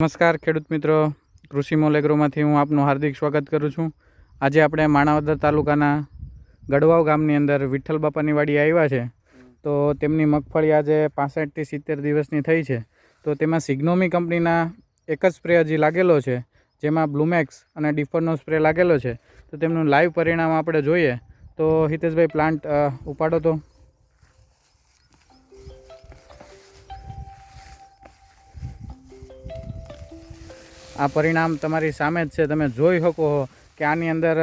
નમસ્કાર ખેડૂત મિત્રો, કૃષિ મોલ એગ્રોમાંથી હું આપનું હાર્દિક સ્વાગત કરું છું. આજે આપણે માણાવદર તાલુકાના ગઢવાવ ગામની અંદર વિઠ્ઠલ બાપાની વાડી આવ્યા છે. તો તેમની મગફળી આજે 65 થી 70 દિવસની થઈ છે. તો તેમાં સિગ્નોમી કંપનીના એક જ સ્પ્રે હજી લાગેલો છે, જેમાં બ્લુમેક્સ અને ડિફરનો સ્પ્રે લાગેલો છે. તો તેમનું લાઈવ પરિણામ આપણે જોઈએ. તો હિતેશભાઈ પ્લાન્ટ ઉપાડો તો. આ પરિણામ તમારી સામે જ છે, તમે જોઈ શકો કે આની અંદર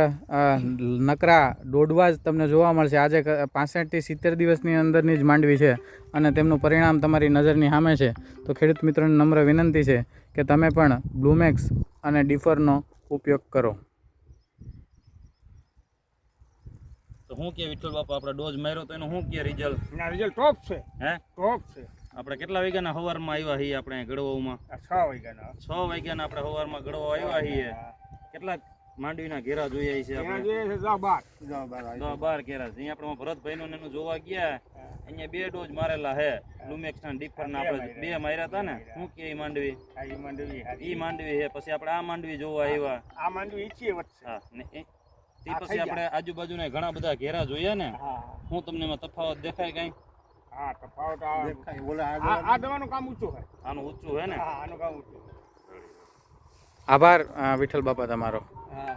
નકરા દોડવા જ તમને જોવા મળશે. આજે 65 થી 70 દિવસની અંદરની જ માંડવી છે અને તેમનું પરિણામ તમારી નજરની સામે છે. તો ખેડૂત મિત્રોને નમ્ર વિનંતી છે કે તમે પણ બ્લુમેક્સ અને ડિફરનો ઉપયોગ કરો. તો હું કે વિઠ્ઠલ બાપા આપણે ડોઝ માર્યો તો એનું શું કે રિઝલ્ટ? ના રિઝલ્ટ ટોપ છે. હે ટોપ છે. આપણે કેટલા વાગ્યાના સવારમાં આવ્યા છીએ? આપણે ગળવામાં 6 વાગ્યાના. 6 વાગ્યાના આપણે સવારમાં ગળવા આવ્યા છીએ. કેટલા માંડવીના ઘેરા જોઈએ છે આપણે? ત્યાં જોઈએ છે 12 ઘેરા છે. અહીંયા આપણે ભરતભાઈનું એનું જોવા ગયા, અહીંયા 2 ડોઝ મારેલા છે લુમેક્સના ડિફરના. આપણે 2 માર્યા હતા ને. શું કે ઈ માંડવી? ઈ માંડવી છે. પછી આપણે આ માંડવી જોવા આવ્યા. આ માંડવી ઈચી વચ્ચે. હા ને તે પછી આપણે આજુબાજુના ઘણા બધા ઘેરા જોયા ને. હું તમને એમાં તફાવત દેખાય કઈ? હા, તફાવત આ દવાનું કામ ઊંચું છે. આનું ઊંચું છે ને? હા, આનું કામ ઊંચું. આભાર વિઠ્ઠલ બાપા તમારો.